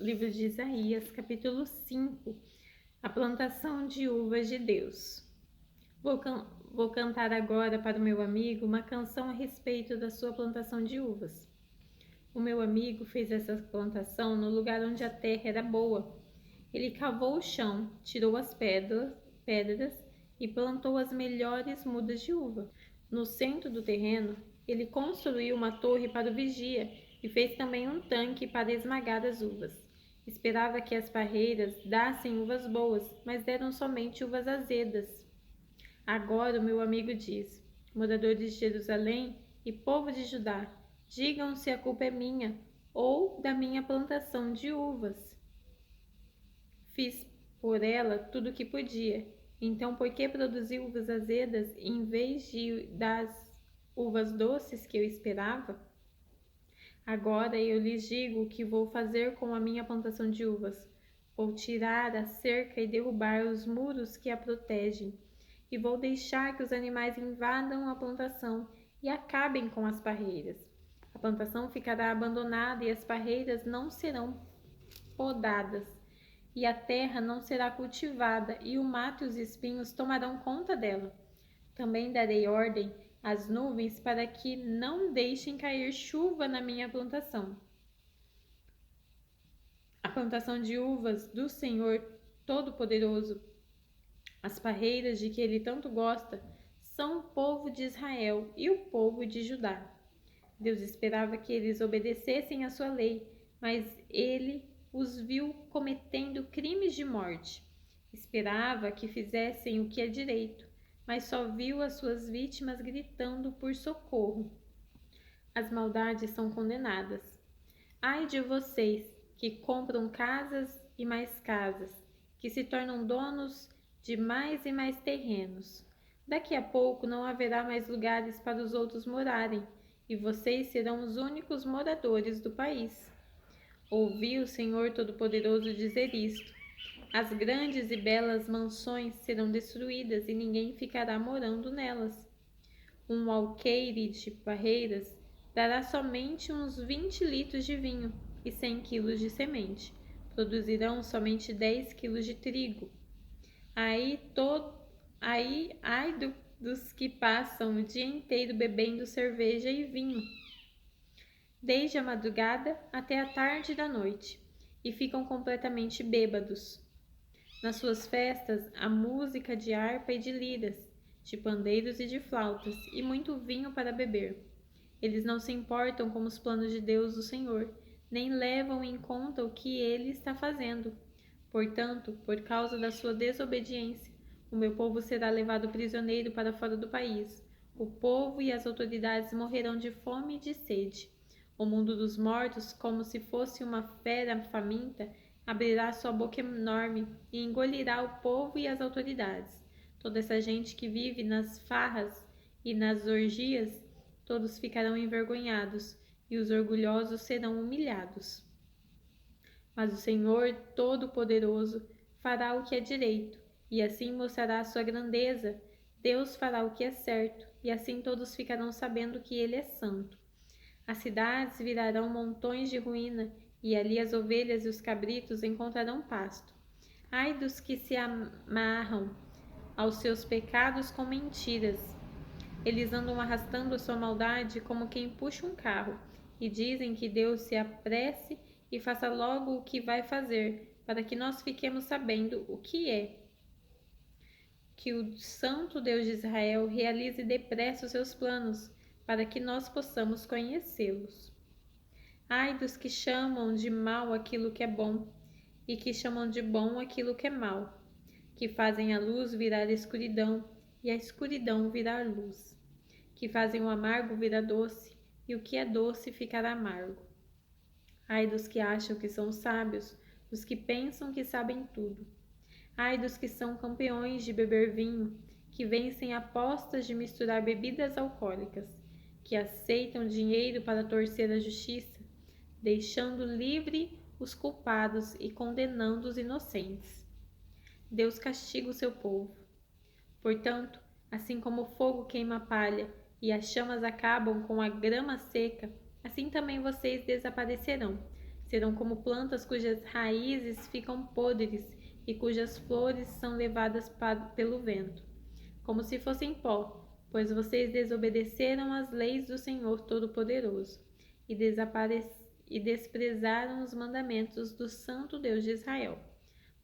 livro de Isaías, capítulo 5, a plantação de uvas de Deus. Vou cantar agora para o meu amigo uma canção a respeito da sua plantação de uvas. O meu amigo fez essa plantação no lugar onde a terra era boa. Ele cavou o chão, tirou as pedras e plantou as melhores mudas de uva. No centro do terreno, ele construiu uma torre para o vigia e fez também um tanque para esmagar as uvas. Esperava que as parreiras dassem uvas boas, mas deram somente uvas azedas. Agora o meu amigo diz: moradores de Jerusalém e povo de Judá, digam se a culpa é minha ou da minha plantação de uvas. Fiz por ela tudo o que podia. Então, por que produzi uvas azedas em vez das uvas doces que eu esperava? Agora eu lhes digo o que vou fazer com a minha plantação de uvas. Vou tirar a cerca e derrubar os muros que a protegem. E vou deixar que os animais invadam a plantação e acabem com as parreiras. A plantação ficará abandonada e as parreiras não serão podadas. E a terra não será cultivada, e o mato e os espinhos tomarão conta dela. Também darei ordem às nuvens para que não deixem cair chuva na minha plantação. A plantação de uvas do Senhor Todo-Poderoso, as parreiras de que ele tanto gosta, são o povo de Israel e o povo de Judá. Deus esperava que eles obedecessem à sua lei, mas ele os viu cometendo crimes de morte. Esperava que fizessem o que é direito, mas só viu as suas vítimas gritando por socorro. As maldades são condenadas. Ai de vocês que compram casas e mais casas, que se tornam donos de mais e mais terrenos. Daqui a pouco não haverá mais lugares para os outros morarem, e vocês serão os únicos moradores do país. Ouvi o Senhor Todo-Poderoso dizer isto: as grandes e belas mansões serão destruídas e ninguém ficará morando nelas. Um alqueire de parreiras dará somente uns 20 litros de vinho e 100 quilos de semente. Produzirão somente 10 quilos de trigo. Ai dos que passam o dia inteiro bebendo cerveja e vinho, desde a madrugada até a tarde da noite, e ficam completamente bêbados. Nas suas festas há música de harpa e de liras, de pandeiros e de flautas, e muito vinho para beber. Eles não se importam com os planos de Deus, o Senhor, nem levam em conta o que ele está fazendo. Portanto, por causa da sua desobediência, o meu povo será levado prisioneiro para fora do país. O povo e as autoridades morrerão de fome e de sede. O mundo dos mortos, como se fosse uma fera faminta, abrirá sua boca enorme e engolirá o povo e as autoridades. Toda essa gente que vive nas farras e nas orgias, todos ficarão envergonhados, e os orgulhosos serão humilhados. Mas o Senhor Todo-Poderoso fará o que é direito, e assim mostrará a sua grandeza. Deus fará o que é certo, e assim todos ficarão sabendo que Ele é santo. As cidades virarão montões de ruína, e ali as ovelhas e os cabritos encontrarão pasto. Ai dos que se amarram aos seus pecados com mentiras. Eles andam arrastando a sua maldade como quem puxa um carro, e dizem que Deus se apresse e faça logo o que vai fazer, para que nós fiquemos sabendo o que é. Que o Santo Deus de Israel realize depressa os seus planos, para que nós possamos conhecê-los. Ai dos que chamam de mal aquilo que é bom, e que chamam de bom aquilo que é mal, que fazem a luz virar escuridão, e a escuridão virar luz, que fazem o amargo virar doce, e o que é doce ficar amargo. Ai dos que acham que são sábios, dos que pensam que sabem tudo. Ai dos que são campeões de beber vinho, que vencem apostas de misturar bebidas alcoólicas, que aceitam dinheiro para torcer a justiça, deixando livre os culpados e condenando os inocentes. Deus castiga o seu povo. Portanto, assim como o fogo queima a palha e as chamas acabam com a grama seca, assim também vocês desaparecerão. Serão como plantas cujas raízes ficam podres e cujas flores são levadas pelo vento, como se fossem pó, pois vocês desobedeceram às leis do Senhor Todo-Poderoso e desprezaram os mandamentos do Santo Deus de Israel.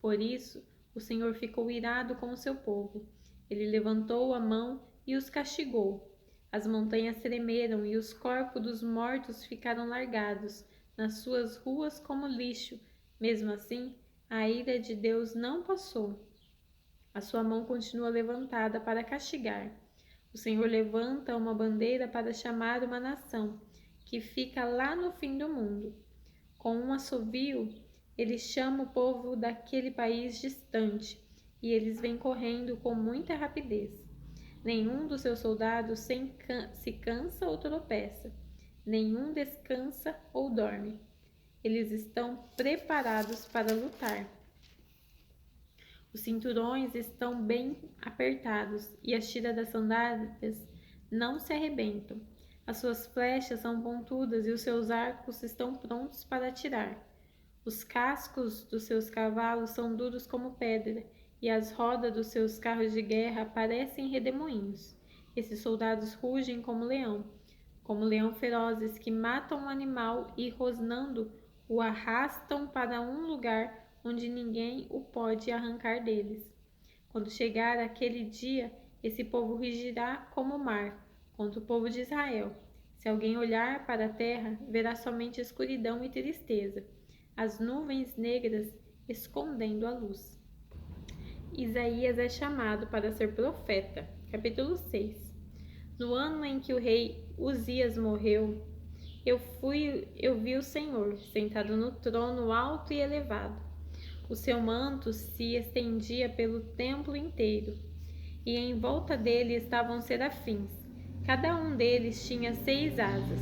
Por isso, o Senhor ficou irado com o seu povo. Ele levantou a mão e os castigou. As montanhas tremeram e os corpos dos mortos ficaram largados nas suas ruas como lixo. Mesmo assim, a ira de Deus não passou. A sua mão continua levantada para castigar. O Senhor levanta uma bandeira para chamar uma nação que fica lá no fim do mundo. Com um assovio, ele chama o povo daquele país distante, e eles vêm correndo com muita rapidez. Nenhum dos seus soldados se cansa ou tropeça, nenhum descansa ou dorme. Eles estão preparados para lutar. Os cinturões estão bem apertados e as tiras das sandálias não se arrebentam. As suas flechas são pontudas e os seus arcos estão prontos para atirar. Os cascos dos seus cavalos são duros como pedra e as rodas dos seus carros de guerra parecem redemoinhos. Esses soldados rugem como leão ferozes que matam um animal e, rosnando, o arrastam para um lugar onde ninguém o pode arrancar deles. Quando chegar aquele dia, esse povo rugirá como o mar contra o povo de Israel. Se alguém olhar para a terra, verá somente escuridão e tristeza, as nuvens negras escondendo a luz. Isaías é chamado para ser profeta. Capítulo 6. No ano em que o rei Uzias morreu, eu vi o Senhor sentado no trono alto e elevado. O seu manto se estendia pelo templo inteiro, e em volta dele estavam serafins. Cada um deles tinha 6 asas.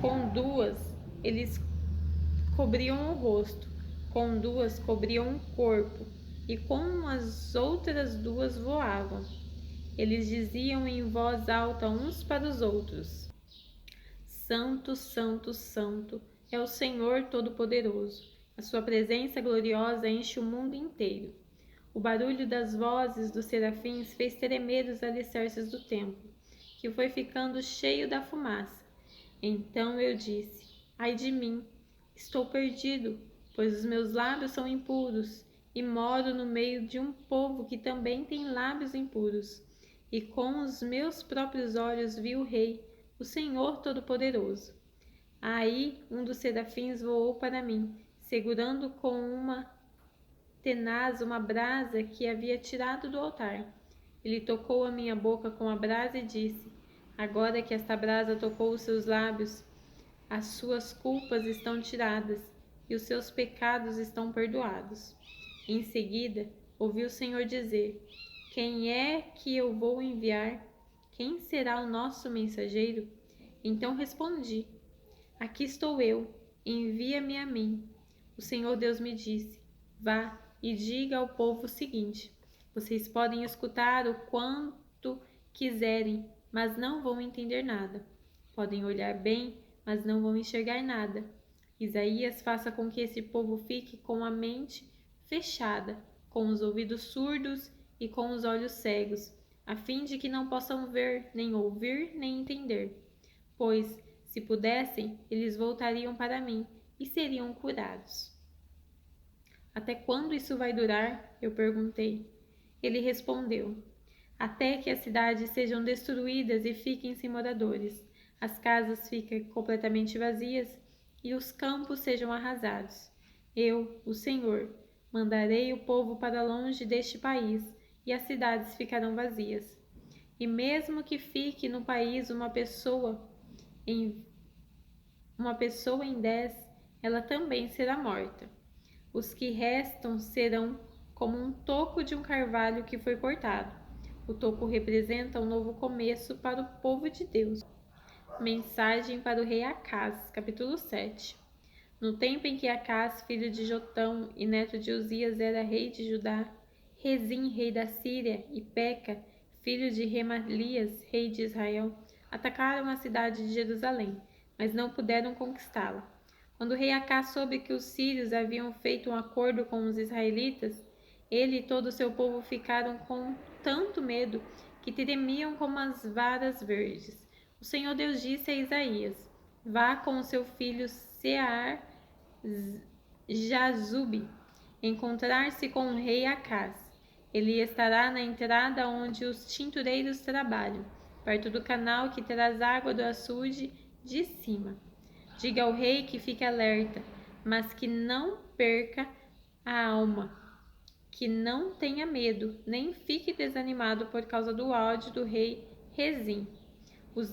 Com 2 eles cobriam o rosto, com 2 cobriam o corpo, e com as outras 2 voavam. Eles diziam em voz alta uns para os outros: Santo, Santo, Santo é o Senhor Todo-Poderoso. A sua presença gloriosa enche o mundo inteiro. O barulho das vozes dos serafins fez tremer os alicerces do templo, que foi ficando cheio da fumaça. Então eu disse: Ai de mim, estou perdido, pois os meus lábios são impuros, e moro no meio de um povo que também tem lábios impuros. E com os meus próprios olhos vi o Rei, o Senhor Todo-Poderoso. Aí um dos serafins voou para mim, segurando com uma tenaz uma brasa que havia tirado do altar. Ele tocou a minha boca com a brasa e disse: Agora que esta brasa tocou os seus lábios, as suas culpas estão tiradas e os seus pecados estão perdoados. Em seguida, ouvi o Senhor dizer: Quem é que eu vou enviar? Quem será o nosso mensageiro? Então respondi: Aqui estou eu, envia-me a mim. O Senhor Deus me disse: Vá e diga ao povo o seguinte: vocês podem escutar o quanto quiserem, mas não vão entender nada. Podem olhar bem, mas não vão enxergar nada. Isaías faça com que esse povo fique com a mente fechada, com os ouvidos surdos e com os olhos cegos, a fim de que não possam ver, nem ouvir, nem entender. Pois, se pudessem, eles voltariam para mim e seriam curados. Até quando isso vai durar? Eu perguntei. Ele respondeu: Até que as cidades sejam destruídas e fiquem sem moradores, as casas fiquem completamente vazias e os campos sejam arrasados. Eu, o Senhor, mandarei o povo para longe deste país e as cidades ficarão vazias. E mesmo que fique no país uma pessoa em 10, ela também será morta. Os que restam serão como um toco de um carvalho que foi cortado. O toco representa um novo começo para o povo de Deus. Mensagem para o rei Acaz, capítulo 7. No tempo em que Acaz, filho de Jotão e neto de Uzias, era rei de Judá, Rezim, rei da Síria, e Peca, filho de Remalias, rei de Israel, atacaram a cidade de Jerusalém, mas não puderam conquistá-la. Quando o rei Acás soube que os sírios haviam feito um acordo com os israelitas, ele e todo o seu povo ficaram com tanto medo que tremiam como as varas verdes. O Senhor Deus disse a Isaías: Vá com o seu filho Sear-Jazube encontrar-se com o rei Acás. Ele estará na entrada onde os tintureiros trabalham, perto do canal que traz água do açude de cima. Diga ao rei que fique alerta, mas que não perca a alma, que não tenha medo, nem fique desanimado por causa do ódio do rei Rezim. Os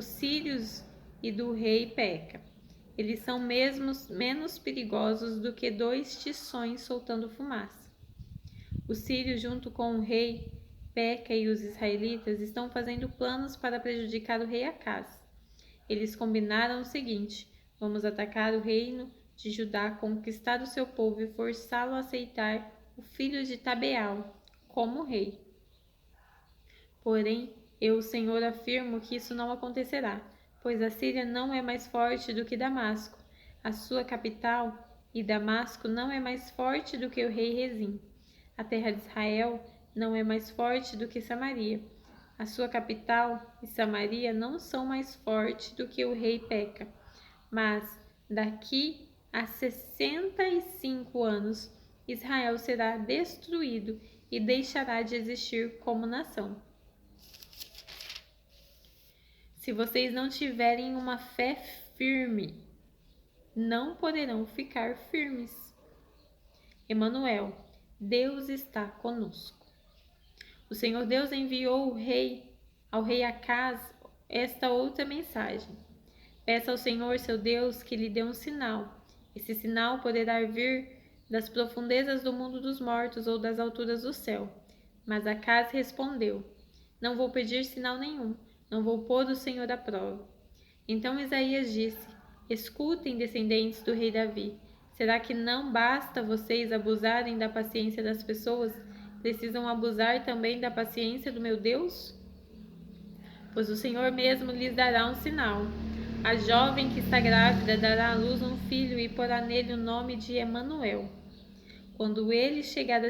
sírios e do rei Peca. Eles são mesmo menos perigosos do que 2 tições soltando fumaça. Os sírios, junto com o rei Peca e os israelitas, estão fazendo planos para prejudicar o rei Acás. Eles combinaram o seguinte: vamos atacar o reino de Judá, conquistar o seu povo e forçá-lo a aceitar o filho de Tabeal como rei. Porém, eu, o Senhor, afirmo que isso não acontecerá, pois a Síria não é mais forte do que Damasco, a sua capital, e Damasco não é mais forte do que o rei Rezim. A terra de Israel não é mais forte do que Samaria. A sua capital e Samaria não são mais fortes do que o rei Peca. Mas, daqui a 65 anos, Israel será destruído e deixará de existir como nação. Se vocês não tiverem uma fé firme, não poderão ficar firmes. Emanuel, Deus está conosco. O Senhor Deus enviou ao rei Acás esta outra mensagem: peça ao Senhor seu Deus que lhe dê um sinal. Esse sinal poderá vir das profundezas do mundo dos mortos ou das alturas do céu. Mas Acás respondeu: não vou pedir sinal nenhum, não vou pôr o Senhor à prova. Então Isaías disse: escutem, descendentes do rei Davi. Será que não basta vocês abusarem da paciência das pessoas? Precisam abusar também da paciência do meu Deus? Pois o Senhor mesmo lhes dará um sinal. A jovem que está grávida dará à luz um filho e porá nele o nome de Emanuel. Quando ele chegar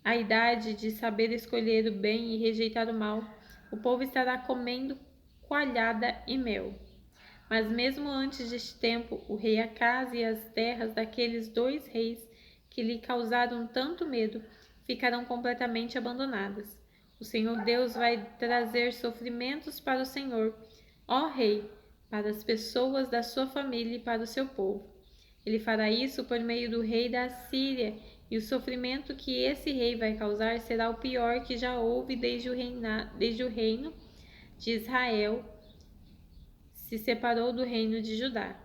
à idade de saber escolher o bem e rejeitar o mal, o povo estará comendo coalhada e mel. Mas mesmo antes deste tempo, o rei Acás e as terras daqueles 2 reis que lhe causaram tanto medo ficarão completamente abandonadas. O Senhor Deus vai trazer sofrimentos para o Senhor, ó rei, para as pessoas da sua família e para o seu povo. Ele fará isso por meio do rei da Assíria, e o sofrimento que esse rei vai causar será o pior que já houve desde o reino de Israel se separou do reino de Judá.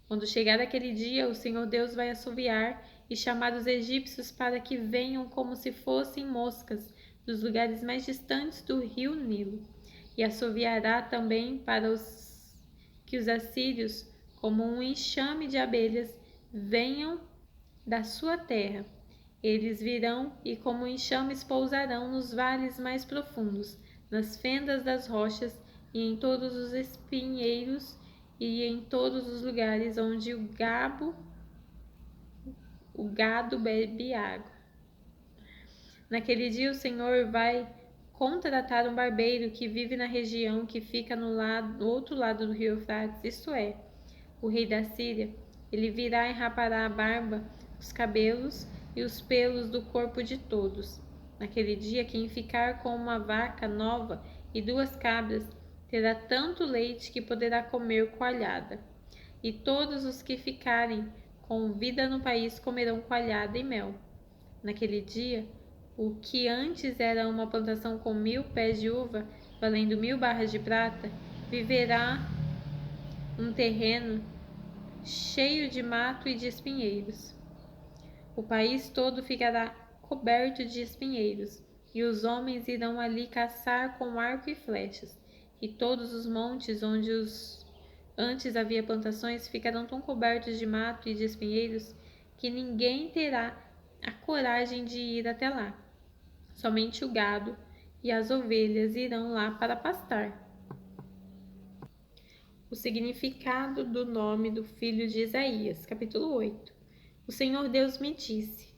Quando chegar aquele dia, o Senhor Deus vai assoviar e chamar os egípcios para que venham como se fossem moscas dos lugares mais distantes do rio Nilo, e assoviará também para que os assírios, como um enxame de abelhas, venham da sua terra. Eles virão e como enxames pousarão nos vales mais profundos, nas fendas das rochas e em todos os espinheiros e em todos os lugares onde o gado bebe água. Naquele dia o Senhor vai contratar um barbeiro que vive na região que fica no outro lado do rio Eufrates, isto é, o rei da Síria. Ele virá e rapará a barba, os cabelos e os pelos do corpo de todos. Naquele dia, quem ficar com uma vaca nova e 2 cabras terá tanto leite que poderá comer coalhada. E todos os que ficarem com vida no país comerão coalhada e mel. Naquele dia, o que antes era uma plantação com 1000 pés de uva, valendo 1000 barras de prata, viverá um terreno cheio de mato e de espinheiros. O país todo ficará coberto de espinheiros, e os homens irão ali caçar com arco e flechas, e todos os montes onde antes havia plantações ficarão tão cobertos de mato e de espinheiros que ninguém terá a coragem de ir até lá. Somente o gado e as ovelhas irão lá para pastar. O significado do nome do filho de Isaías, capítulo 8. O Senhor Deus me disse: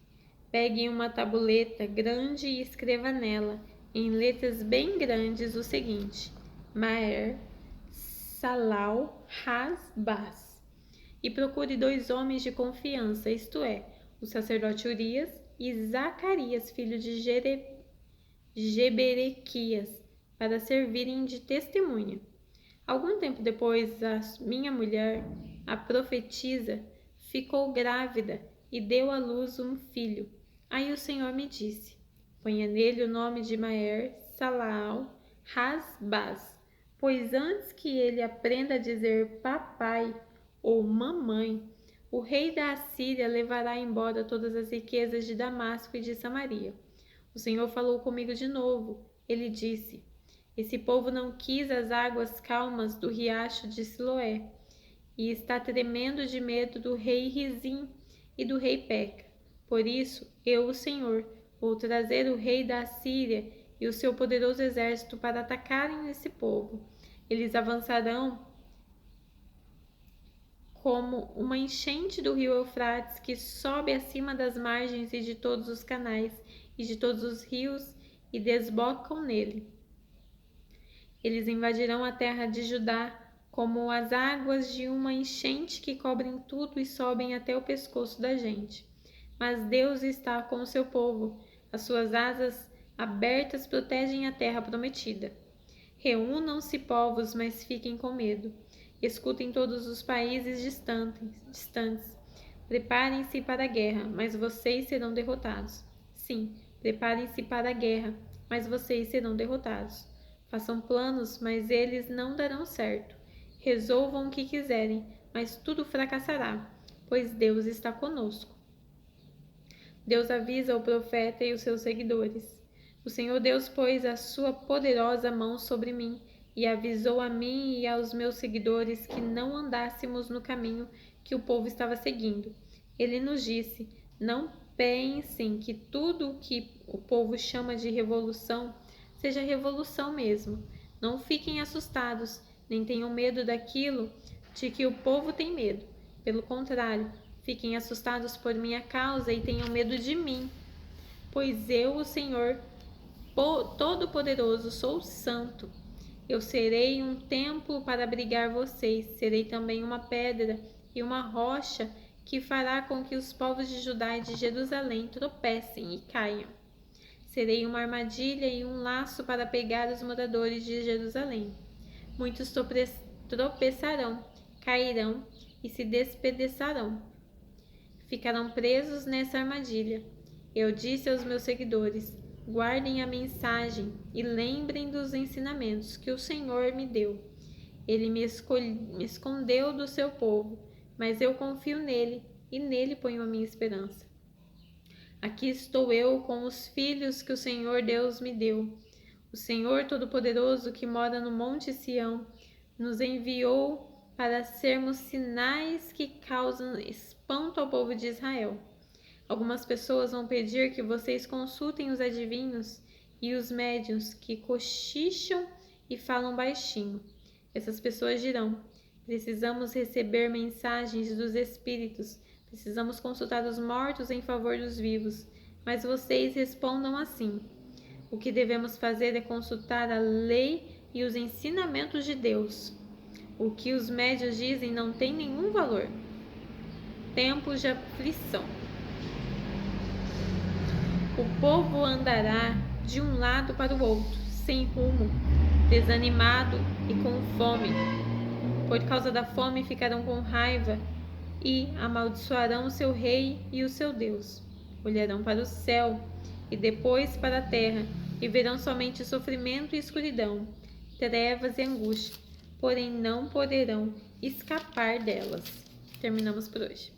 pegue uma tabuleta grande e escreva nela, em letras bem grandes, o seguinte: Maher Salal Has-Baz. E procure 2 homens de confiança, isto é, o sacerdote Urias e Zacarias, filho de Jeberequias, para servirem de testemunha. Algum tempo depois, a minha mulher, a profetisa, ficou grávida e deu à luz um filho. Aí o Senhor me disse: ponha nele o nome de Maher Salal Has-Baz, pois antes que ele aprenda a dizer papai ou mamãe, o rei da Assíria levará embora todas as riquezas de Damasco e de Samaria. O Senhor falou comigo de novo. Ele disse: esse povo não quis as águas calmas do riacho de Siloé e está tremendo de medo do rei Rizim e do rei Peca. Por isso, eu, o Senhor, vou trazer o rei da Assíria e o seu poderoso exército para atacarem esse povo. Eles avançarão como uma enchente do rio Eufrates que sobe acima das margens e de todos os canais e de todos os rios e desbocam nele. Eles invadirão a terra de Judá como as águas de uma enchente que cobrem tudo e sobem até o pescoço da gente. Mas Deus está com o seu povo. As suas asas abertas protegem a terra prometida. Reúnam-se, povos, mas fiquem com medo. Escutem todos os países distantes. Preparem-se para a guerra, mas vocês serão derrotados. Sim, preparem-se para a guerra, mas vocês serão derrotados. Façam planos, mas eles não darão certo. Resolvam o que quiserem, mas tudo fracassará, pois Deus está conosco. Deus avisa o profeta e os seus seguidores. O Senhor Deus pôs a sua poderosa mão sobre mim e avisou a mim e aos meus seguidores que não andássemos no caminho que o povo estava seguindo. Ele nos disse: não pensem que tudo o que o povo chama de revolução seja revolução mesmo. Não fiquem assustados, nem tenham medo daquilo de que o povo tem medo. Pelo contrário, fiquem assustados por minha causa e tenham medo de mim, pois eu, o Senhor Todo-Poderoso, sou santo. Eu serei um templo para abrigar vocês, serei também uma pedra e uma rocha que fará com que os povos de Judá e de Jerusalém tropecem e caiam. Serei uma armadilha e um laço para pegar os moradores de Jerusalém. Muitos tropeçarão, cairão e se despedaçarão. Ficarão presos nessa armadilha. Eu disse aos meus seguidores: guardem a mensagem e lembrem dos ensinamentos que o Senhor me deu. Ele me escondeu do seu povo, mas eu confio nele e nele ponho a minha esperança. Aqui estou eu com os filhos que o Senhor Deus me deu. O Senhor Todo-Poderoso, que mora no Monte Sião, nos enviou para sermos sinais que causam espanto ao povo de Israel. Algumas pessoas vão pedir que vocês consultem os adivinhos e os médiuns que cochicham e falam baixinho. Essas pessoas dirão: precisamos receber mensagens dos espíritos, precisamos consultar os mortos em favor dos vivos. Mas vocês respondam assim: o que devemos fazer é consultar a lei e os ensinamentos de Deus. O que os médiuns dizem não tem nenhum valor. Tempos de aflição. O povo andará de um lado para o outro, sem rumo, desanimado e com fome. Por causa da fome ficarão com raiva e amaldiçoarão o seu rei e o seu Deus. Olharão para o céu e depois para a terra e verão somente sofrimento e escuridão, trevas e angústia, porém não poderão escapar delas. Terminamos por hoje.